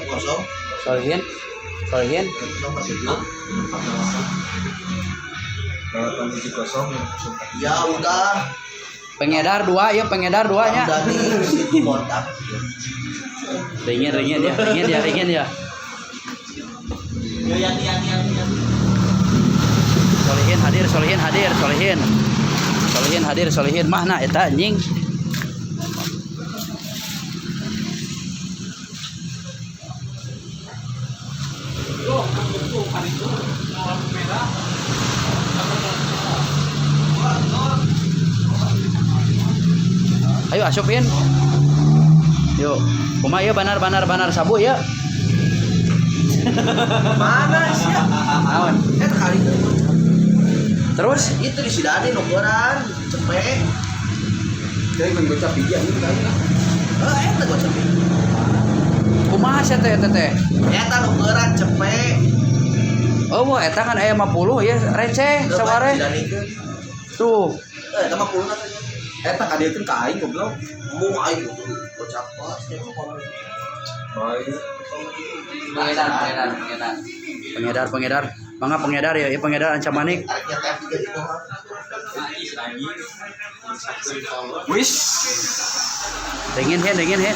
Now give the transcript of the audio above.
kosong. Solihin. Solihin. Ya udah. Pengedar 2 ya, pengedar 2-nya. Udah di situ kontak. Ringin ya. Solihin mana eta anjing. Ayo asupin. Yuk. Kumaha ya banar sabu ya. Mana sih? Naon? Kali Terus itu di sidane nogoran cepet. Jadi menggocap bijian itu kali. Eta gocap. kumaha sia teh teh? Eta nogoran cepet. Oh, eta kan aya 50 ya receh saware. Tuh. Eta mah puluna teh. Eta kadiekeun ka aing goblok. Mau aing gocap pas teh Baik. Pengedar. Mangga pengedar ya, pengedar Anca Manik. Wis. Dingin he.